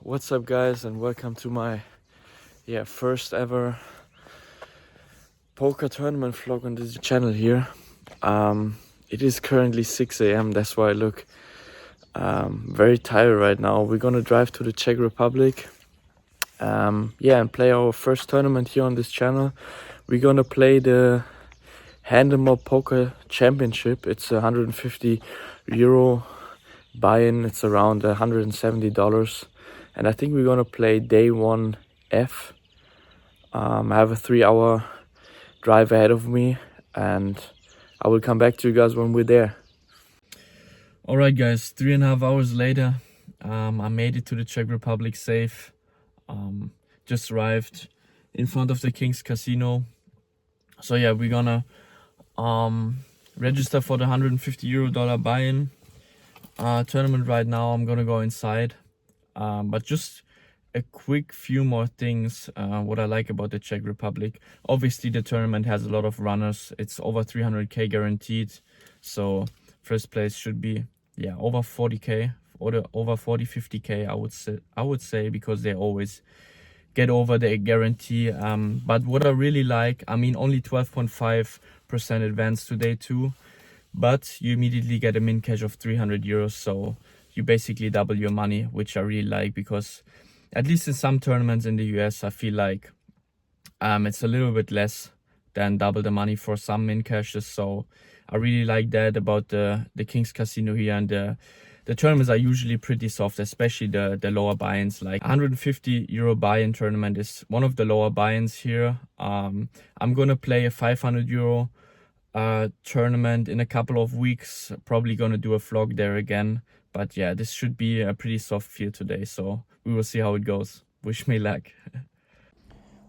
What's up, guys, and welcome to my first ever poker tournament vlog on this channel here. It is currently 6 a.m. That's why I look very tired right now. We're gonna drive to the Czech Republic and play our first tournament here on this channel. We're gonna play the Hendon Mob Championship. It's a €150 buy-in. It's around $170, and I think we're gonna play day 1F. I have a 3-hour drive ahead of me, and I will come back to you guys when we're there. All right, guys, 3.5 hours later, I made it to the Czech Republic safe. Just arrived in front of the King's Casino. So yeah, we're gonna register for the €150 buy-in tournament right now. I'm gonna go inside, but just a quick few more things what I like about the Czech Republic. Obviously the tournament has a lot of runners. It's over 300k guaranteed, so first place should be over 40k or over 50k I would say, because they always get over the guarantee. But what I really like, I mean, only 12.5% advance today too, but you immediately get a min cash of €300, so you basically double your money, which I really like, because at least in some tournaments in the US I feel like it's a little bit less than double the money for some min cashes. So I really like that about the King's Casino here, and the tournaments are usually pretty soft, especially the lower buy-ins. Like €150 buy-in tournament is one of the lower buy-ins here. I'm gonna play a €500 tournament in a couple of weeks. Probably gonna do a vlog there again, but yeah, this should be a pretty soft field today, so we will see how it goes. Wish me luck.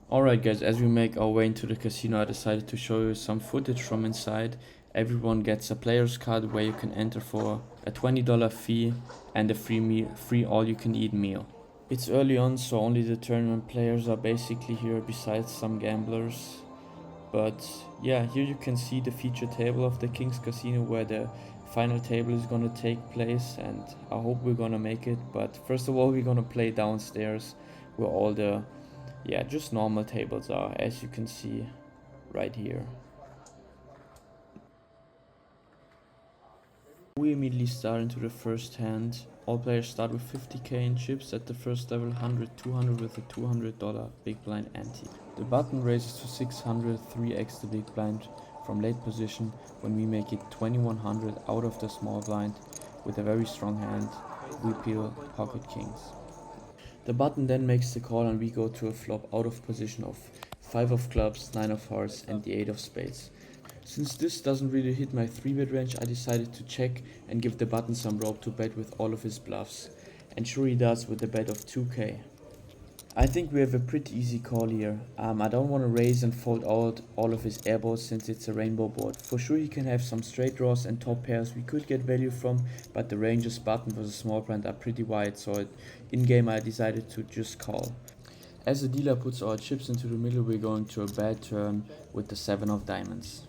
Alright guys, as we make our way into the casino, I decided to show you some footage from inside. Everyone gets a player's card where you can enter for a $20 fee and a free all-you-can-eat meal. It's early on, so only the tournament players are basically here, besides some gamblers. But yeah, here you can see the feature table of the King's Casino where the final table is gonna take place, and I hope we're gonna make it. But first of all, we're gonna play downstairs where all the just normal tables are, as you can see right here. We immediately start into the first hand. All players start with 50k in chips at the first level, 100, 200 with a $200 big blind ante. The button raises to 600, 3x the big blind from late position when we make it 2100 out of the small blind. With a very strong hand, we peel pocket kings. The button then makes the call, and we go to a flop out of position of 5 of clubs, 9 of hearts and the 8 of spades. Since this doesn't really hit my 3-bet range, I decided to check and give the button some rope to bet with all of his bluffs, and sure he does with a bet of 2k. I think we have a pretty easy call here. I don't want to raise and fold out all of his airballs since it's a rainbow board. For sure he can have some straight draws and top pairs we could get value from, but the ranges button for the small blind are pretty wide, so in game I decided to just call. As the dealer puts our chips into the middle, we're going to a bad turn with the 7 of diamonds.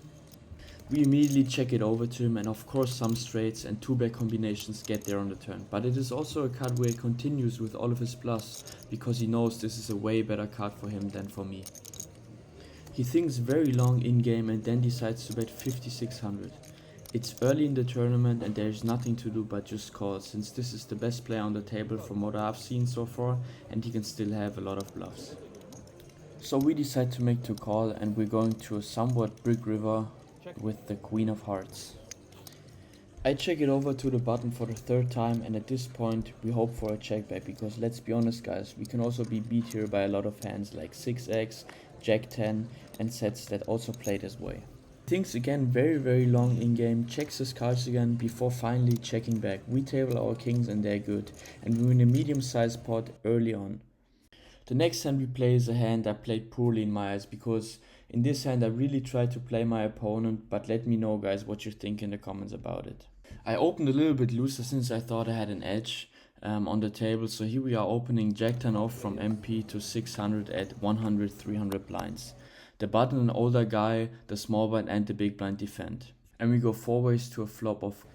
We immediately check it over to him, and of course some straights and 2-bet combinations get there on the turn. But it is also a card where he continues with all of his bluffs, because he knows this is a way better card for him than for me. He thinks very long in game and then decides to bet 5600. It's early in the tournament and there is nothing to do but just call, since this is the best player on the table from what I've seen so far, and he can still have a lot of bluffs. So we decide to make to call, and we're going to a somewhat brick river with the Queen of Hearts. I check it over to the button for the 3rd time, and at this point we hope for a check back, because let's be honest guys, we can also be beat here by a lot of hands like 6x, Jack 10 and sets that also play this way. Thinks again very long in game, checks his cards again before finally checking back. We table our kings and they're good, and we win a medium sized pot early on. The next hand we play is a hand I played poorly in my eyes, because in this hand I really tried to play my opponent, but let me know guys what you think in the comments about it. I opened a little bit looser since I thought I had an edge on the table, so here we are opening Jack 10 off from MP to 600 at 100, 300 blinds. The button, an older guy, the small blind and the big blind defend. And we go 4 ways to a flop of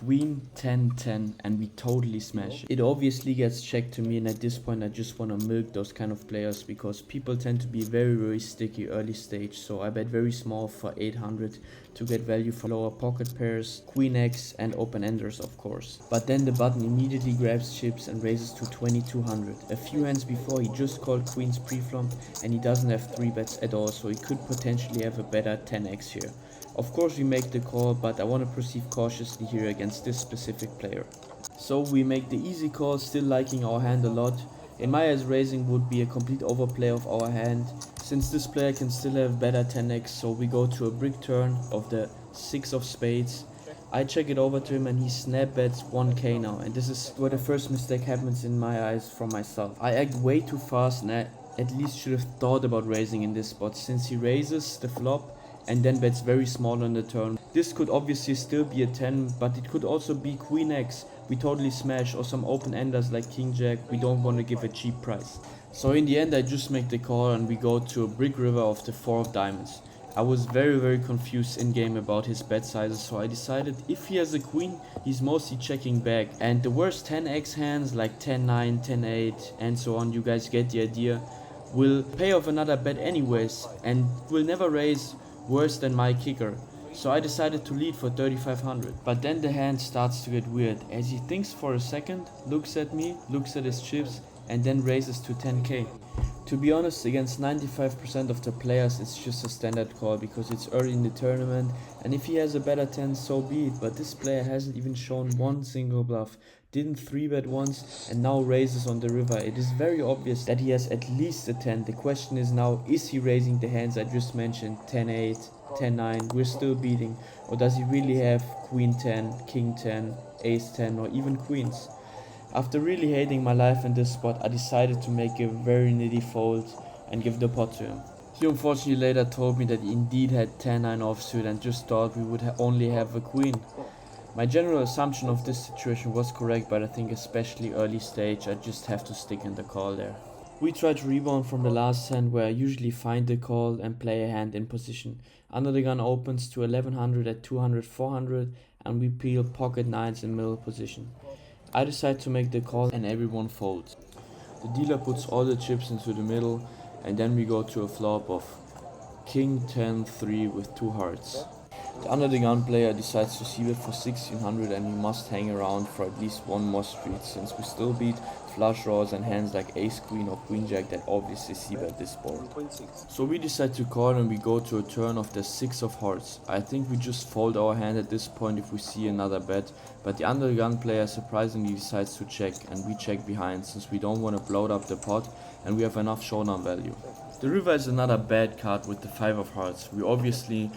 Queen 10-10 and we totally smash it. It obviously gets checked to me, and at this point I just want to milk those kind of players because people tend to be very sticky early stage. So I bet very small for 800 to get value for lower pocket pairs, Queen X and open enders of course. But then the button immediately grabs chips and raises to 2200. A few hands before he just called Queens pre-flop and he doesn't have 3 bets at all, so he could potentially have a better 10x here. Of course we make the call, but I want to proceed cautiously here against this specific player. So we make the easy call, still liking our hand a lot. In my eyes, raising would be a complete overplay of our hand, since this player can still have better 10x, so we go to a brick turn of the 6 of spades. I check it over to him and he snap bets 1k now, and this is where the first mistake happens in my eyes from myself. I act way too fast and I at least should have thought about raising in this spot, since he raises the flop and then bets very small on the turn. This could obviously still be a 10, but it could also be Queen X, we totally smash, or some open enders like King Jack, we don't want to give a cheap price. So in the end I just make the call and we go to a brick river of the 4 of diamonds. I was very confused in game about his bet sizes, so I decided if he has a queen, he's mostly checking back. And the worst 10x hands like 10-9, 10-8 and so on, you guys get the idea, will pay off another bet anyways and will never raise worse than my kicker. So I decided to lead for 3500. But then the hand starts to get weird, as he thinks for a second, looks at me, looks at his chips and then raises to 10k. To be honest, against 95% of the players it's just a standard call because it's early in the tournament, and if he has a better 10 so be it, but this player hasn't even shown one single bluff, didn't 3-bet once and now raises on the river. It is very obvious that he has at least a 10. The question is now, is he raising the hands I just mentioned, 10-8, 10-9, we're still beating, or does he really have Queen 10, King 10, Ace 10 or even Queens? After really hating my life in this spot, I decided to make a very nitty fold and give the pot to him. He unfortunately later told me that he indeed had 10-9 offsuit and just thought we would only have a queen. My general assumption of this situation was correct, but I think especially early stage I just have to stick in the call there. We try to rebound from the last hand where I usually find the call and play a hand in position. Under the gun opens to 1100 at 200, 400 and we peel pocket 9s in middle position. I decide to make the call and everyone folds. The dealer puts all the chips into the middle and then we go to a flop of King 10-3 with 2 hearts. The under the gun player decides to c-bet for 1600 and we must hang around for at least one more street, since we still beat flush draws and hands like ace queen or queen jack that obviously c-bet this board. So we decide to call and we go to a turn of the 6 of hearts. I think we just fold our hand at this point if we see another bet, but the under the gun player surprisingly decides to check and we check behind, since we don't want to bloat up the pot and we have enough showdown value. The river is another bad card with the 5 of hearts. We obviously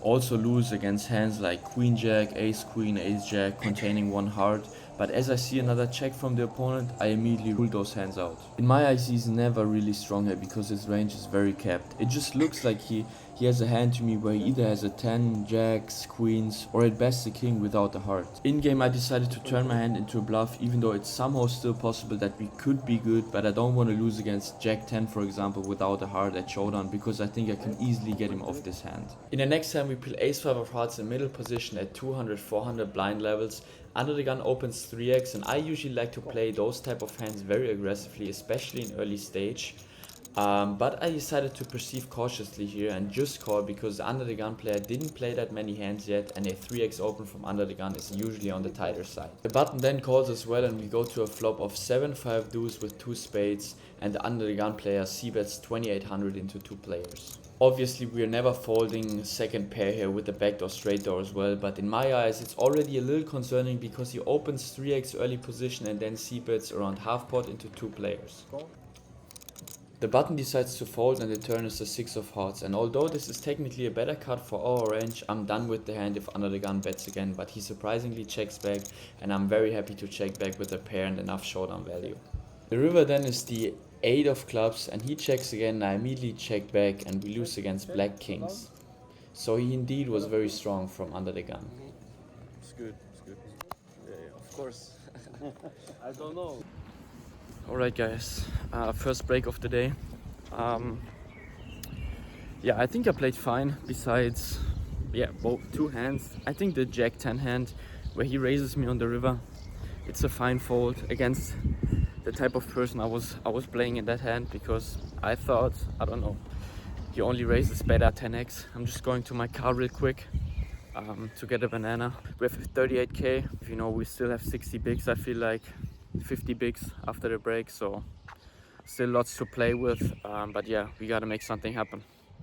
also lose against hands like queen jack, ace queen, ace jack containing 1 heart, but as I see another check from the opponent, I immediately rule those hands out. In my eyes he's never really strong here because his range is very capped. It just looks like he has a hand to me where he either has a 10, jacks, queens or at best a king without a heart. In game I decided to turn my hand into a bluff, even though it's somehow still possible that we could be good, but I don't want to lose against jack 10 for example without a heart at showdown, because I think I can easily get him off this hand. In the next hand we peel ace 5 of hearts in middle position at 200, 400 blind levels. Under the gun opens 3x and I usually like to play those type of hands very aggressively, especially in early stage. But I decided to proceed cautiously here and just call because the under the gun player didn't play that many hands yet and a 3x open from under the gun is usually on the tighter side. The button then calls as well and we go to a flop of 7-5 deuce with 2 spades and the under the gun player c-bets 2800 into 2 players. Obviously we are never folding second pair here with the backdoor straight door as well, but in my eyes it's already a little concerning because he opens 3x early position and then c-bets around half pot into 2 players. The button decides to fold and the turn is the 6 of hearts, and although this is technically a better card for our range, I'm done with the hand if under the gun bets again, but he surprisingly checks back and I'm very happy to check back with a pair and enough showdown value. The river then is the 8 of clubs and he checks again and I immediately check back and we lose against black kings. So he indeed was very strong from under the gun. It's good, yeah, of course. I don't know. Alright guys, first break of the day. Yeah, I think I played fine besides both 2 hands. I think the jack 10 hand where he raises me on the river. It's a fine fold against the type of person I was playing in that hand, because I thought, I don't know, he only raises better 10x. I'm just going to my car real quick to get a banana. We have 38k. If you know, we still have 60 bigs. I feel like 50 bigs after the break, so still lots to play with. But yeah, we gotta make something happen.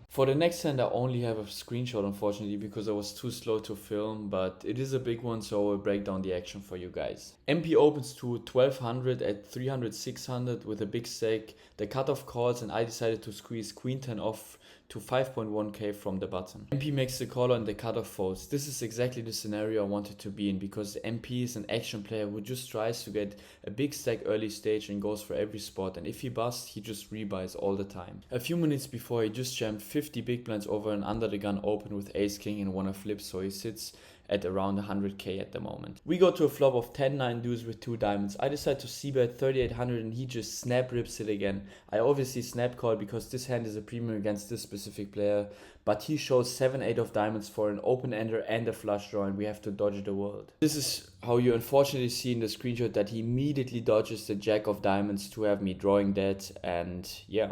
For the next hand, I only have a screenshot, unfortunately, because I was too slow to film, but it is a big one, so I'll break down the action for you guys. MP opens to 1200 at 300, 600 with a big stake. The cutoff calls, and I decided to squeeze queen 10 off to 5.1k from the button. MP makes the call and the cutoff folds. This is exactly the scenario I wanted to be in, because MP is an action player who just tries to get a big stack early stage and goes for every spot, and if he busts, he just rebuys all the time. A few minutes before, he just jammed 50 big blinds over and under the gun open with ace king and wanna flip, so he sits at around 100k at the moment. We go to a flop of 10-9 deuce with 2 diamonds. I decide to c-bet 3800 and he just snap rips it again. I obviously snap call because this hand is a premium against this specific player, but he shows 7-8 of diamonds for an open ender and a flush draw, and we have to dodge the world. This is how you unfortunately see in the screenshot that he immediately dodges the jack of diamonds to have me drawing that, and yeah,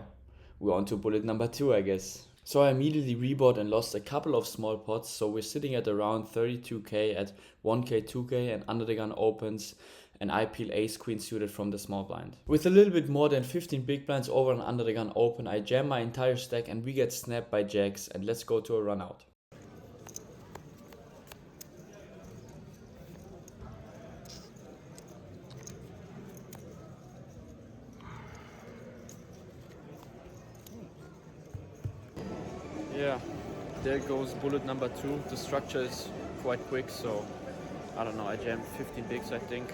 we're on to bullet number 2, I guess. So I immediately rebought and lost a couple of small pots, so we're sitting at around 32k at 1k, 2k, and under the gun opens and I peel ace queen suited from the small blind. With a little bit more than 15 big blinds over and under the gun open, I jam my entire stack and we get snapped by jacks, and let's go to a run out. Yeah, there goes bullet number 2. The structure is quite quick, so I don't know, I jammed 15 bigs I think.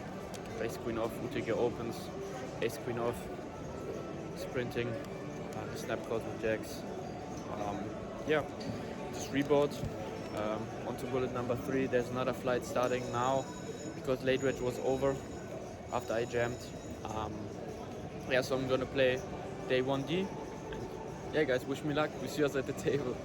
Ace queen off, Utige opens, ace queen off, sprinting, snap calls with jacks. Yeah, just rebought onto bullet number 3. There's another flight starting now because late reg was over after I jammed. Yeah, so I'm gonna play day 1D. Yeah guys, wish me luck, we see us at the table.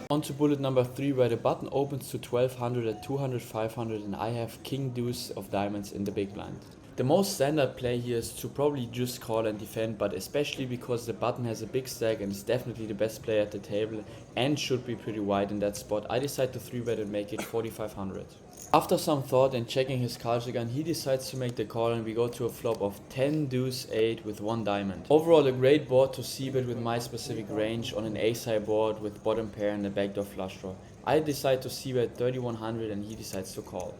On to bullet number 3, where the button opens to 1200 at 200, 500 and I have king deuce of diamonds in the big blind. The most standard play here is to probably just call and defend, but especially because the button has a big stack and is definitely the best player at the table and should be pretty wide in that spot, I decide to 3-bet and make it 4500. After some thought and checking his cards again, he decides to make the call and we go to a flop of 10 deuce 8 with 1 diamond. Overall a great board to c-bet with my specific range on an ace-high board with bottom pair and a backdoor flush draw. I decide to c-bet 3100 and he decides to call.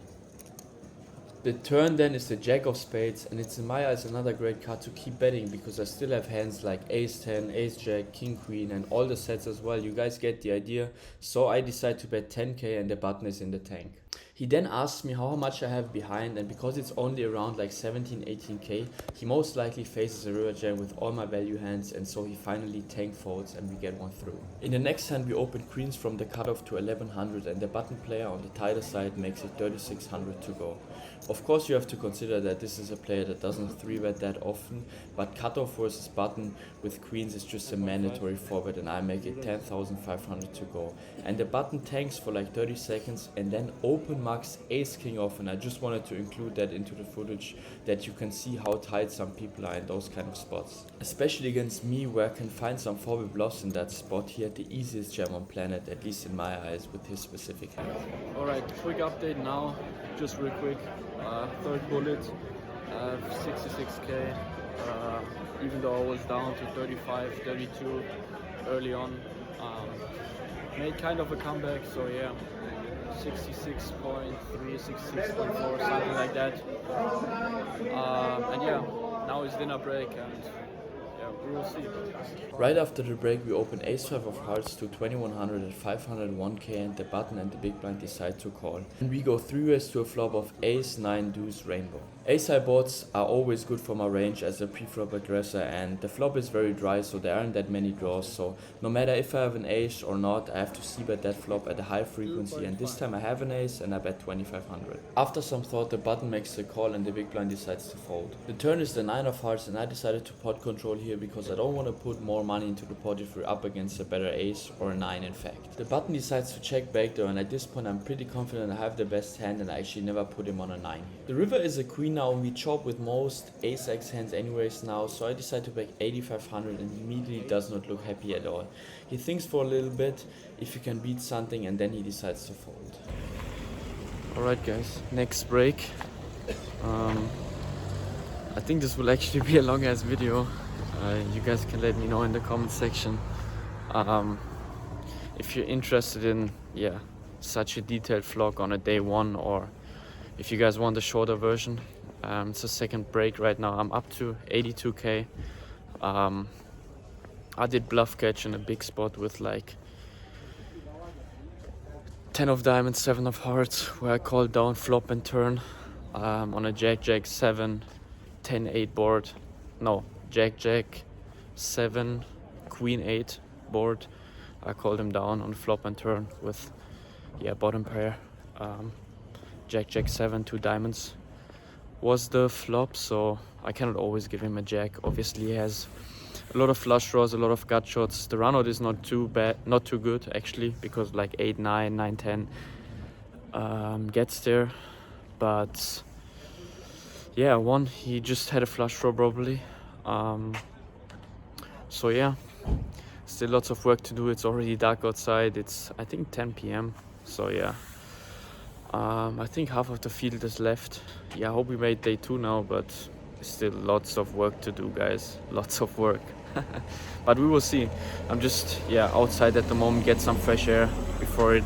The turn then is the jack of spades, and it's in my eyes another great card to keep betting because I still have hands like ace 10, ace jack, king queen and all the sets as well. You guys get the idea. So I decide to bet 10k and the button is in the tank. He then asks me how much I have behind, and because it's only around like 17-18k, he most likely faces a river jam with all my value hands, and so he finally tank folds and we get one through. In the next hand we open queens from the cutoff to 1100 and the button player on the tighter side makes it 3600 to go. Of course you have to consider that this is a player that doesn't 3-bet that often, but cutoff versus button with queens is just a mandatory 4-bet and I make it 10,500 to go. And the button tanks for like 30 seconds and then open marks ace king off, and I just wanted to include that into the footage that you can see how tight some people are in those kind of spots. Especially against me, where I can find some 4-bet bluffs in that spot. He had the easiest jam on planet, at least in my eyes, with his specific hand. Alright, quick update now, just real quick. Third bullet, 66k, even though I was down to 35, 32 early on. Made kind of a comeback, so yeah, 66.3, 66.4, something like that. And yeah, now it's dinner break and yeah, we will see. Right after the break we open ace-5 of hearts to 2100 at 501k and the button and the big blind decide to call. And we go 3-ways to a flop of ace-9 deuce rainbow. Ace-high boards are always good for my range as a pre-flop aggressor, and the flop is very dry, so there aren't that many draws, so no matter if I have an ace or not, I have to c-bet that flop at a high frequency, and this time I have an ace and I bet 2500. After some thought the button makes the call and the big blind decides to fold. The turn is the 9 of hearts and I decided to pot control here because I don't want to put more money into the pot if we're up against a better ace or a 9 in fact. The button decides to check back though, and at this point I'm pretty confident I have the best hand and I actually never put him on a 9 here. The river is a queen now and we chop with most ace-x hands anyways now, so I decide to back 8500 and he immediately does not look happy at all. He thinks for a little bit if he can beat something and then he decides to fold. Alright guys, next break. I think this will actually be a long ass video. You guys can let me know in the comment section if you're interested in such a detailed vlog on a day one, or if you guys want a shorter version. It's a second break right now. I'm up to 82k. I did bluff catch in a big spot with like 10 of diamonds, 7 of hearts, where I called down flop and turn on a jack 7 10-8 board. No, jack 7 queen 8 board. I called him down on flop and turn with bottom pair. Jack 7 2 diamonds was the flop, so I cannot always give him a jack. Obviously he has a lot of flush draws, a lot of gut shots. The run out is not too bad, not too good actually, because like 8 9 9 10 gets there. But yeah, one, he just had a flush draw probably. So yeah, still lots of work to do. It's already dark outside. It's I think 10 p.m. So yeah, I think half of the field is left. Yeah, I hope we made day 2 now, but still lots of work to do, guys. Lots of work. But we will see. I'm just outside at the moment, get some fresh air before it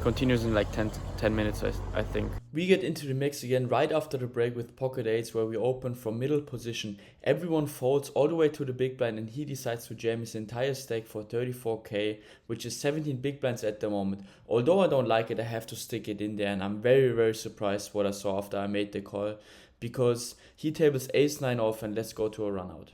continues in like 10 minutes, I think. We get into the mix again right after the break with pocket 8s, where we open from middle position. Everyone folds all the way to the big blind and he decides to jam his entire stack for 34k, which is 17 big blinds at the moment. Although I don't like it, I have to stick it in there, and I'm very, very surprised what I saw after I made the call, because he tables ace 9 off and let's go to a run out.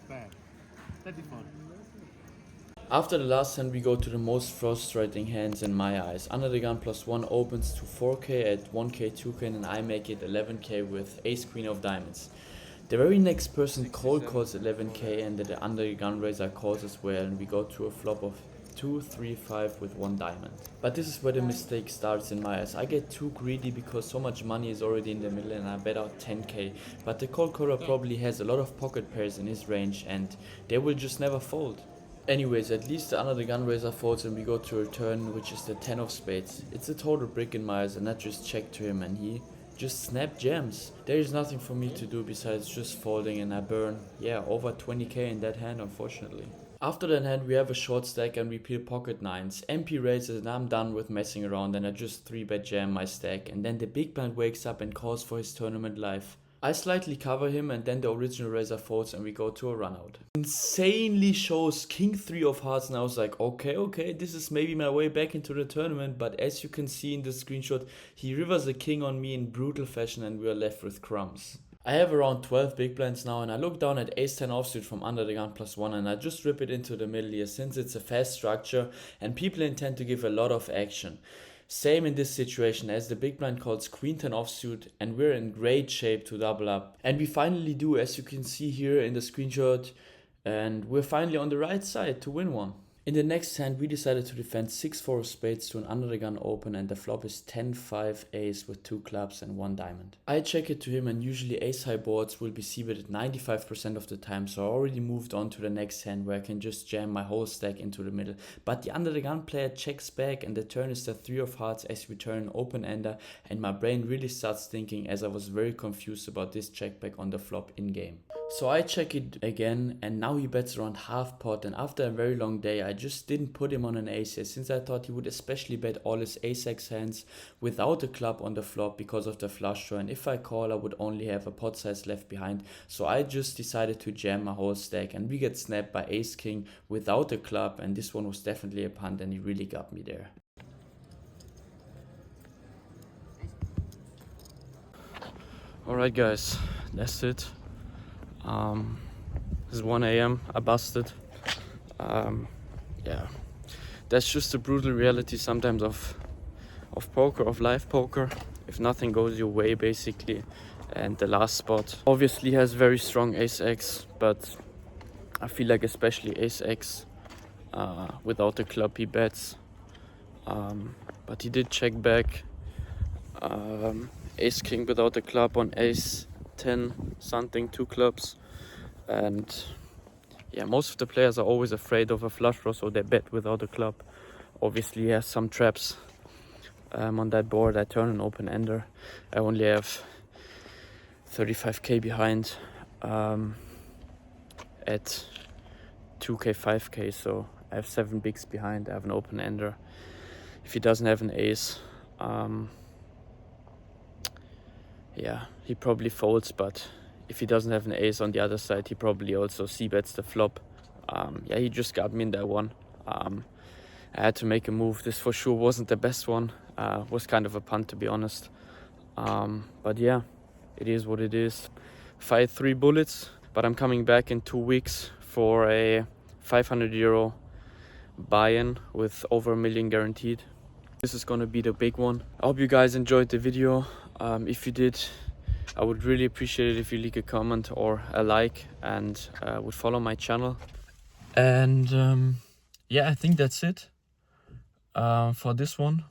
Bad. 34. After the last hand, we go to the most frustrating hands in my eyes. Under the gun +1 opens to 4k at 1k 2k and I make it 11k with ace queen of diamonds. The very next person cold calls 11k and the under the gun raiser calls as well, and we go to a flop of 2 3 5 with 1 diamond. But this is where the mistake starts in my eyes. I get too greedy because so much money is already in the middle and I bet out 10k, but the cold caller probably has a lot of pocket pairs in his range and they will just never fold. Anyways, at least the under the gun raiser folds and we go to a turn, which is the 10 of spades. It's a total brick in my eyes and I just check to him and he just snap jams. There is nothing for me to do besides just folding, and I burn over 20k in that hand, unfortunately. After that hand we have a short stack and we peel pocket 9s. MP raises and I'm done with messing around and I just 3-bet jam my stack, and then the big blind wakes up and calls for his tournament life. I slightly cover him and then the original raiser folds and we go to a run out. Insanely shows king 3 of hearts and I was like, okay, this is maybe my way back into the tournament, but as you can see in the screenshot, he rivers a king on me in brutal fashion and we are left with crumbs. I have around 12 big blinds now and I look down at ace 10 offsuit from under the gun +1 and I just rip it into the middle here since it's a fast structure and people intend to give a lot of action. Same in this situation, as the big blind calls queen 10 offsuit and we're in great shape to double up. And we finally do, as you can see here in the screenshot, and we're finally on the right side to win one. In the next hand we decided to defend 6-4 of spades to an under the gun open and the flop is 10-5 ace with 2 clubs and 1 diamond. I check it to him and usually ace high boards will be c-betted 95% of the time, so I already moved on to the next hand where I can just jam my whole stack into the middle. But the under the gun player checks back and the turn is the 3 of hearts as we turn an open ender, and my brain really starts thinking as I was very confused about this check back on the flop in game. So I check it again and now he bets around half pot, and after a very long day I just didn't put him on an ace here since I thought he would especially bet all his ace-x hands without a club on the flop because of the flush draw, and if I call I would only have a pot size left behind, so I just decided to jam my whole stack and we get snapped by ace king without a club, and this one was definitely a punt and he really got me there. Alright guys, that's it. It's 1 a.m. I busted. Yeah, that's just the brutal reality sometimes of poker, of live poker. If nothing goes your way, basically. And the last spot obviously has very strong ace-x, but I feel like especially ace-x, without the club he bets. But he did check back. Ace-king without the club on ace-10 something, 2 clubs. And yeah, most of the players are always afraid of a flush draw, so they bet without a club. Obviously he has some traps on that board. I turn an open ender. I only have 35k behind at 2k, 5k, so I have 7 bigs behind. I have an open ender. If he doesn't have an ace, yeah, he probably folds, but if he doesn't have an ace on the other side, he probably also c-bets the flop. Yeah, he just got me in that one. I had to make a move. This for sure wasn't the best one. Was kind of a punt, to be honest. But yeah, it is what it is. Fired 3 bullets, but I'm coming back in 2 weeks for a 500 euro buy-in with over 1 million guaranteed. This is gonna be the big one. I hope you guys enjoyed the video. If you did, I would really appreciate it if you leave a comment or a like, and would follow my channel. And yeah, I think that's it for this one.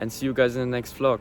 And see you guys in the next vlog.